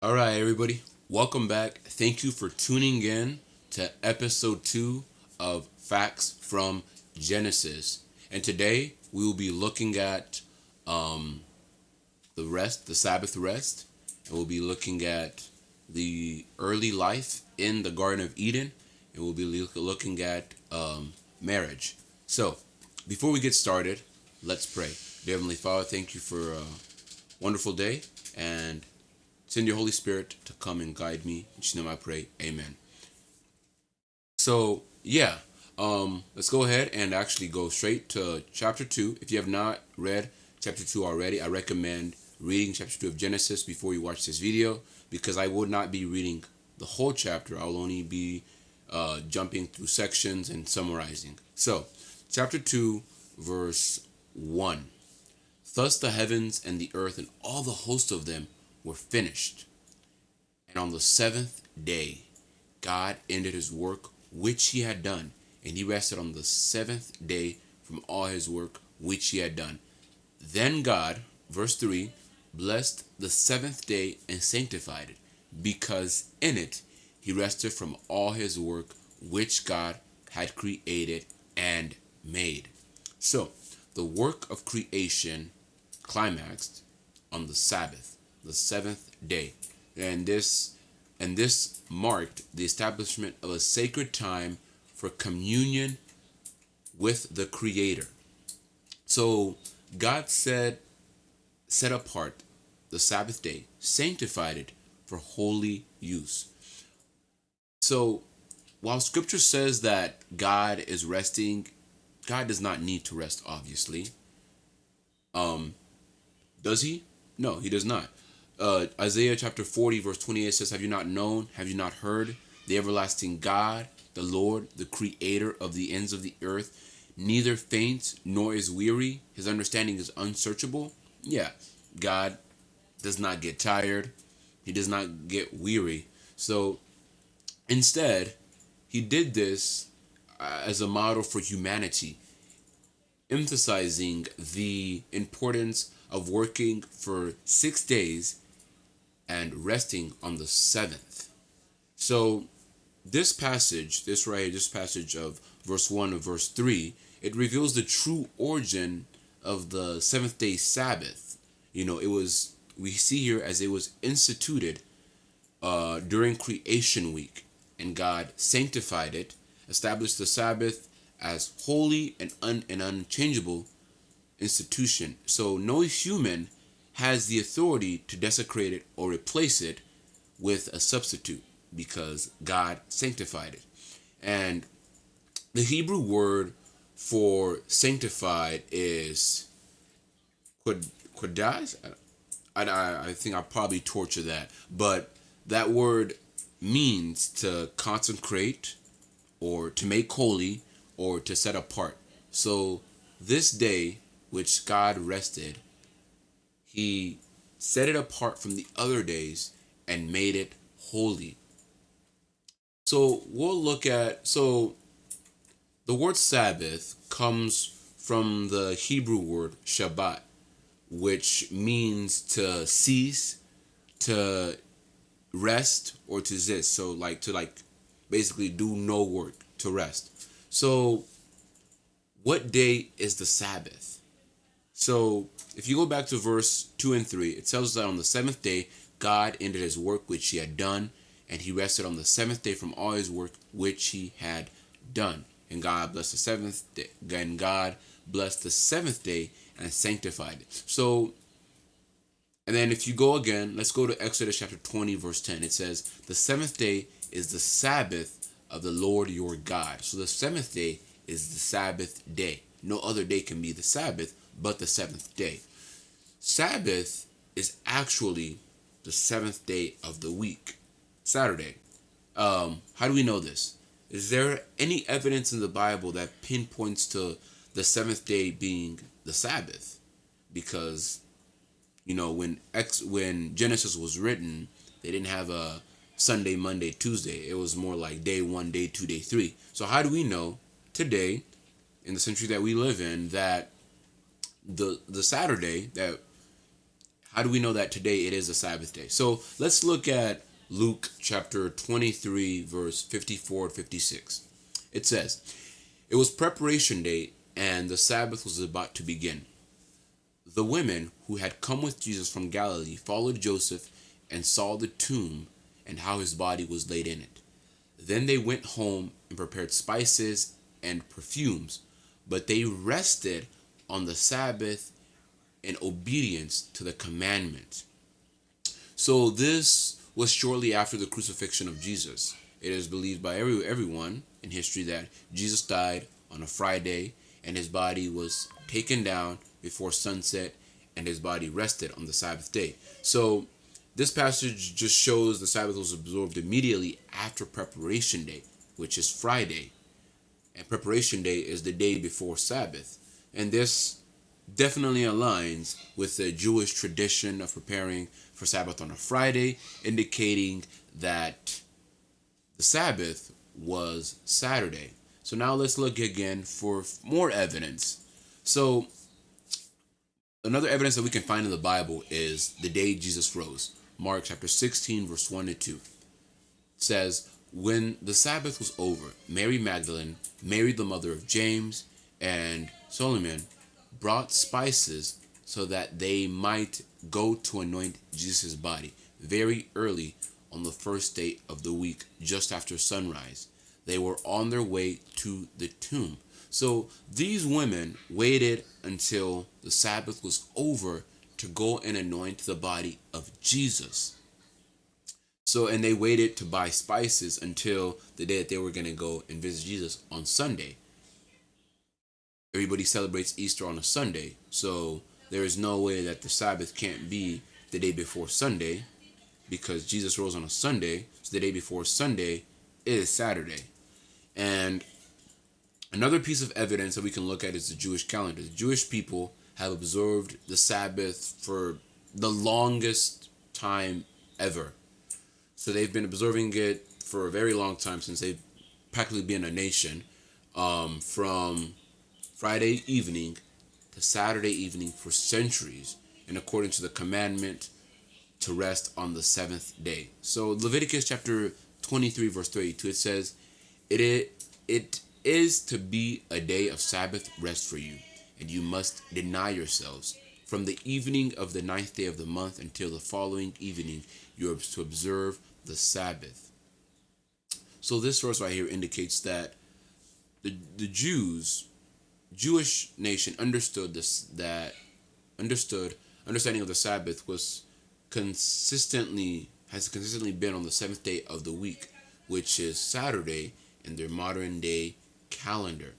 All right, everybody, welcome back. Thank you for tuning in to episode 2 of Facts from Genesis. And today we will be looking at the Sabbath rest, and we'll be looking at the early life in the Garden of Eden, and we'll be looking at marriage. So, before we get started, let's pray. Dear Heavenly Father, thank you for a wonderful day, and send your Holy Spirit to come and guide me. In Jesus' name I pray. Amen. So, yeah, let's go ahead and actually go straight to chapter 2. If you have not read chapter 2 already, I recommend reading chapter 2 of Genesis before you watch this video, because I would not be reading the whole chapter. I'll only be jumping through sections and summarizing. So, chapter 2, verse 1. Thus the heavens and the earth and all the host of them were finished. And on the seventh day, God ended his work which he had done, and he rested on the seventh day from all his work which he had done. Then God, verse 3, blessed the seventh day and sanctified it, because in it he rested from all his work which God had created and made. So, the work of creation climaxed on the Sabbath, the seventh day. And this marked the establishment of a sacred time for communion with the Creator. So God set apart the Sabbath day, sanctified it for holy use. So while scripture says that God is resting, God does not need to rest, obviously. Does he? No, he does not. Isaiah chapter 40, verse 28 says, have you not known? Have you not heard? The everlasting God, the Lord, the creator of the ends of the earth, neither faints nor is weary. His understanding is unsearchable. Yeah, God does not get tired. He does not get weary. So instead, he did this as a model for humanity, emphasizing the importance of working for 6 days and resting on the seventh. So this passage of verse 1 of verse 3, it reveals the true origin of the seventh day Sabbath. We see here as it was instituted during creation week, and God sanctified it, established the Sabbath as holy and unchangeable institution. So no human has the authority to desecrate it or replace it with a substitute, because God sanctified it. And the Hebrew word for sanctified is kodash. I think I'll probably torture that, but that word means to consecrate or to make holy or to set apart. So this day which God rested, he set it apart from the other days and made it holy. So the word Sabbath comes from the Hebrew word Shabbat, which means to cease, to rest, or to zist. So to basically do no work, to rest. So what day is the Sabbath? So if you go back to verse 2 and 3, it tells us that on the seventh day, God ended his work which he had done, and he rested on the seventh day from all his work which he had done. And God blessed the seventh day. And God blessed the seventh day and sanctified it. So, and then if you go again, let's go to Exodus chapter 20, verse 10. It says, the seventh day is the Sabbath of the Lord your God. So the seventh day is the Sabbath day. No other day can be the Sabbath but the seventh day. Sabbath is actually the seventh day of the week, Saturday. How do we know this? Is there any evidence in the Bible that pinpoints to the seventh day being the Sabbath? Because when Genesis was written, they didn't have a Sunday, Monday, Tuesday. It was more like day 1, day 2, day 3. So how do we know today, in the century that we live in, that the Saturday, that How do we know that today it is a Sabbath day? So let's look at Luke chapter 23, verse 54 to 56. It says, "It was preparation day, and the Sabbath was about to begin. The women who had come with Jesus from Galilee followed Joseph and saw the tomb and how his body was laid in it. Then they went home and prepared spices and perfumes, but they rested on the Sabbath in obedience to the commandment." So this was shortly after the crucifixion of Jesus. It is believed by everyone in history that Jesus died on a Friday and his body was taken down before sunset and his body rested on the Sabbath day. So this passage just shows the Sabbath was observed immediately after preparation day, which is Friday. And preparation day is the day before Sabbath. And this definitely aligns with the Jewish tradition of preparing for Sabbath on a Friday, indicating that the Sabbath was Saturday. So now let's look again for more evidence. So another evidence that we can find in the Bible is the day Jesus rose. Mark chapter 16, verse 1 to 2. It says, "When the Sabbath was over, Mary Magdalene, Mary the mother of James, and Solomon brought spices so that they might go to anoint Jesus' body very early on the first day of the week, just after sunrise. They were on their way to the tomb." So these women waited until the Sabbath was over to go and anoint the body of Jesus. So, and they waited to buy spices until the day that they were going to go and visit Jesus on Sunday. Everybody celebrates Easter on a Sunday, so there is no way that the Sabbath can't be the day before Sunday, because Jesus rose on a Sunday, so the day before Sunday is Saturday. And another piece of evidence that we can look at is the Jewish calendar. The Jewish people have observed the Sabbath for the longest time ever. So they've been observing it for a very long time, since they've practically been a nation, from Friday evening to Saturday evening for centuries, in accordance to the commandment to rest on the seventh day. So Leviticus chapter 23, verse 32, it says, it is to be a day of Sabbath rest for you, and you must deny yourselves. From the evening of the ninth day of the month until the following evening, you are to observe the Sabbath. So this verse right here indicates that the Jewish nation understood this, that understanding of the Sabbath has consistently been on the seventh day of the week, which is Saturday in their modern day calendar.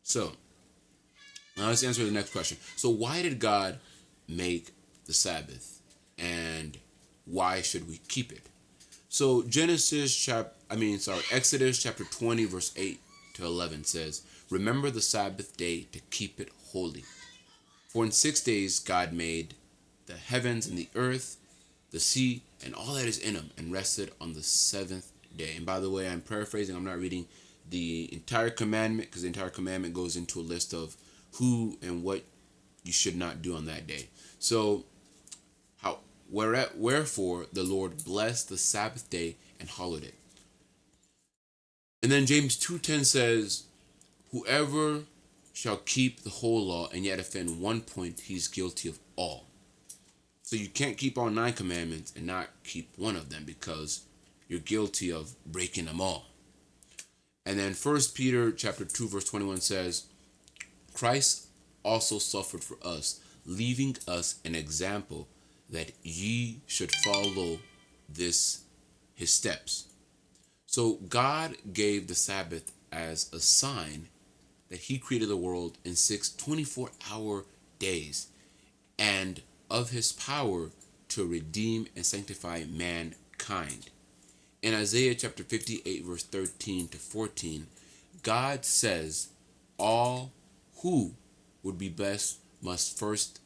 So now let's answer the next question. So why did God make the Sabbath, and why should we keep it? So Exodus chapter 20, verse 8 to 11 says, "Remember the Sabbath day to keep it holy. For in 6 days God made the heavens and the earth, the sea, and all that is in them, and rested on the seventh day." And by the way, I'm paraphrasing. I'm not reading the entire commandment, because the entire commandment goes into a list of who and what you should not do on that day. So, wherefore the Lord blessed the Sabbath day and hallowed it. And then James 2:10 says, "Whoever shall keep the whole law and yet offend one point, he's guilty of all." So you can't keep all 9 commandments and not keep one of them, because you're guilty of breaking them all. And then 1 Peter chapter 2, verse 21 says, "Christ also suffered for us, leaving us an example that ye should follow his steps." So God gave the Sabbath as a sign that he created the world in 6 24-hour days, and of his power to redeem and sanctify mankind. In Isaiah chapter 58, verse 13 to 14, God says all who would be blessed must first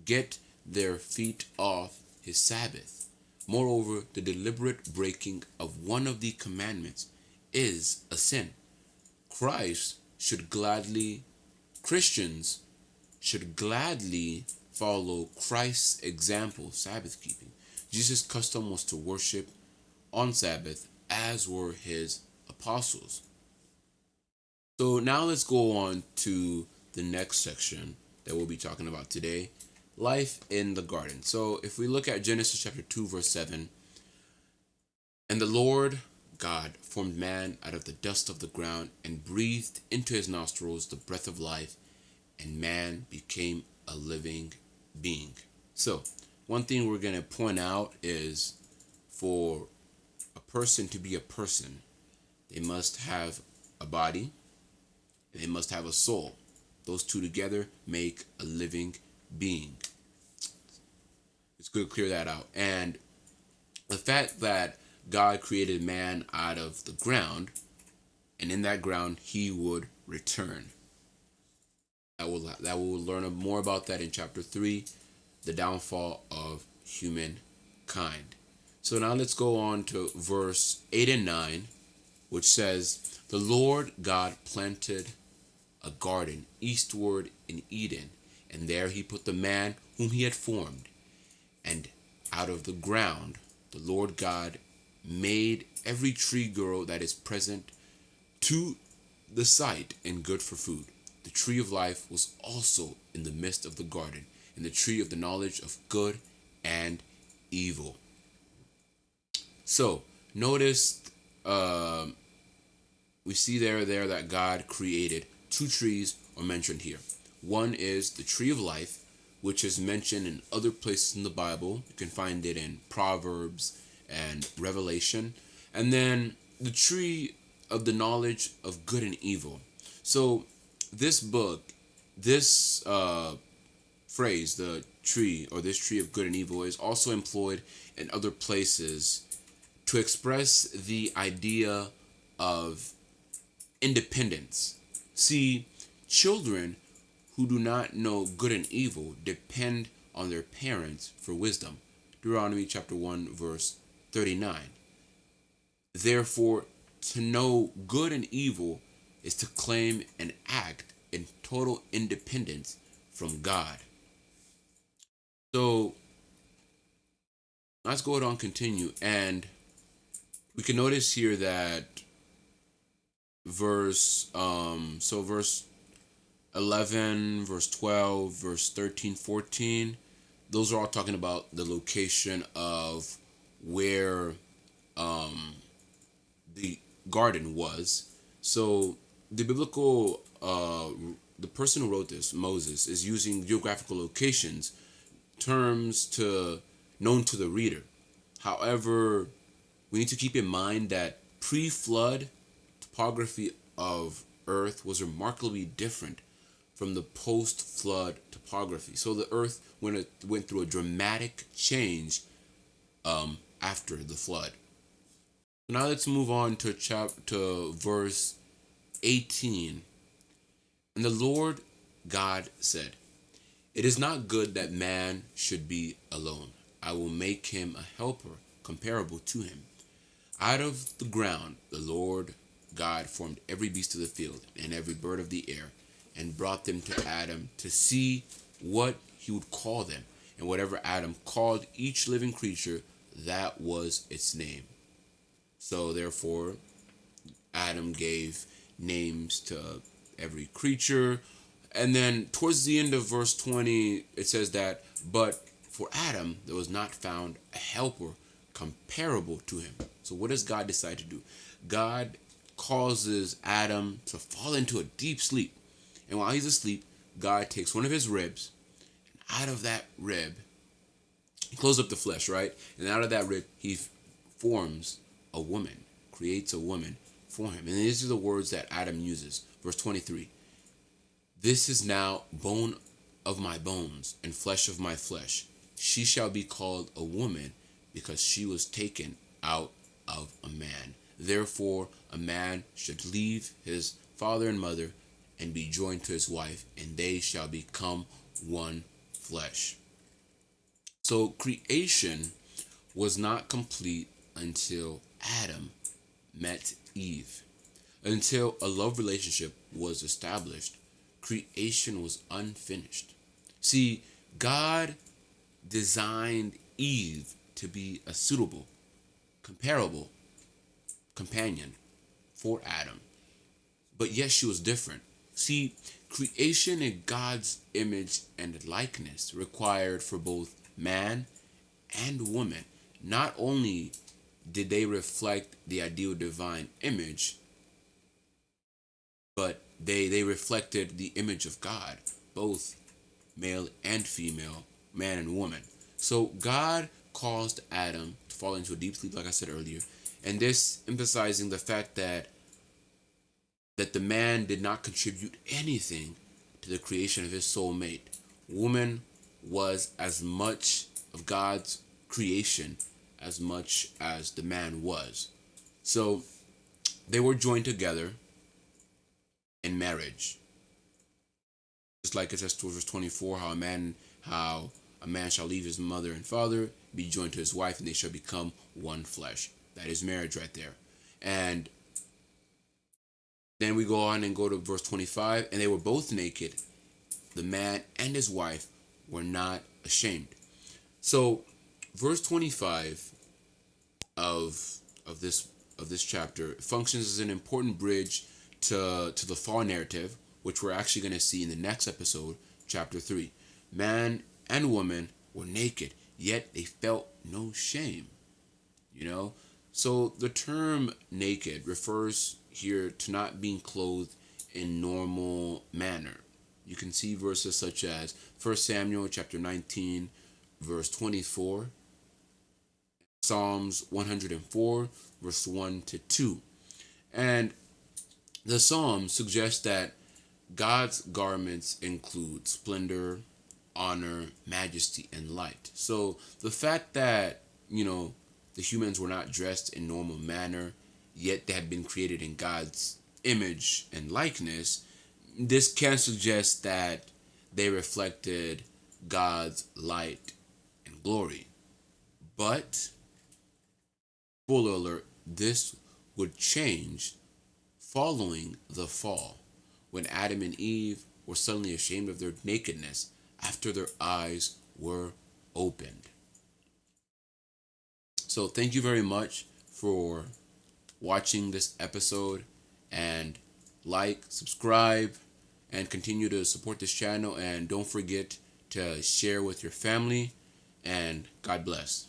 get their feet off his Sabbath. Moreover, the deliberate breaking of one of the commandments is a sin. Christians should gladly follow Christ's example, Sabbath keeping. Jesus' custom was to worship on Sabbath, as were his apostles. So now let's go on to the next section that we'll be talking about today, life in the garden. So if we look at Genesis chapter 2, verse 7, and the Lord God formed man out of the dust of the ground and breathed into his nostrils the breath of life, and man became a living being. So one thing we're going to point out is, for a person to be a person, they must have a body, they must have a soul. Those two together make a living being. It's good to clear that out. And the fact that God created man out of the ground, and in that ground he would return. That we'll learn more about that in chapter 3, the downfall of humankind. So now let's go on to verse 8 and 9, which says, the Lord God planted a garden eastward in Eden, and there he put the man whom he had formed. And out of the ground the Lord God made every tree grow that is present to the sight and good for food. The tree of life was also in the midst of the garden, and the tree of the knowledge of good and evil. So notice we see there that God created two trees are mentioned here. One is the tree of life, which is mentioned in other places in the Bible. You can find it in Proverbs and Revelation. And then the tree of the knowledge of good and evil. So this book, this phrase, the tree, or this tree of good and evil, is also employed in other places to express the idea of independence. See, children who do not know good and evil depend on their parents for wisdom. Deuteronomy chapter 1, verse 39. Therefore, to know good and evil is to claim and act in total independence from God. So let's go ahead and continue. And we can notice here that verse 11, verse 12, verse 13, 14, those are all talking about the location of where the garden was. So the biblical, the person who wrote this, Moses, is using geographical locations, terms known to the reader. However, we need to keep in mind that pre-flood topography of Earth was remarkably different from the post-flood topography. So the Earth went through a dramatic change after the flood. Now let's move on to verse 18. And the Lord God said, it is not good that man should be alone. I will make him a helper comparable to him. Out of the ground the Lord God formed every beast of the field and every bird of the air, and brought them to Adam to see what he would call them. And whatever Adam called each living creature, that was its name. So therefore, Adam gave names to every creature. And then towards the end of verse 20, it says that, but for Adam, there was not found a helper comparable to him. So what does God decide to do? God causes Adam to fall into a deep sleep. And while he's asleep, God takes one of his ribs, and out of that rib, he closes up the flesh, right? And out of that rib, he forms a woman, creates a woman for him. And these are the words that Adam uses. Verse 23. This is now bone of my bones and flesh of my flesh. She shall be called a woman because she was taken out of a man. Therefore, a man should leave his father and mother and be joined to his wife, and they shall become one flesh. So creation was not complete until Adam met Eve. Until a love relationship was established, creation was unfinished. See, God designed Eve to be a suitable, comparable companion for Adam, but yet she was different. See, creation in God's image and likeness required for both man and woman. Not only did they reflect the ideal divine image, but they reflected the image of God, both male and female, man and woman. So God caused Adam to fall into a deep sleep, like I said earlier, and this emphasizing the fact that the man did not contribute anything to the creation of his soulmate. Woman was as much of God's creation as much as the man was. So they were joined together in marriage. Just like it says to verse 24, how a man shall leave his mother and father, be joined to his wife, and they shall become one flesh. That is marriage right there. And then we go on and go to verse 25, and they were both naked. The man and his wife were not ashamed. So verse 25 of this chapter functions as an important bridge to the fall narrative, which we're actually going to see in the next episode, chapter 3. Man and woman were naked, yet they felt no shame. You know? So the term naked refers here to not being clothed in normal manner. You can see verses such as 1 Samuel chapter 19, verse 24, Psalms 104, verse 1 to 2. And the Psalm suggests that God's garments include splendor, honor, majesty, and light. So the fact that, the humans were not dressed in normal manner, yet they had been created in God's image and likeness, this can suggest that they reflected God's light and glory. But, spoiler alert, this would change following the fall, when Adam and Eve were suddenly ashamed of their nakedness after their eyes were opened. So thank you very much for watching this episode, and like, subscribe, and continue to support this channel, and don't forget to share with your family, and God bless.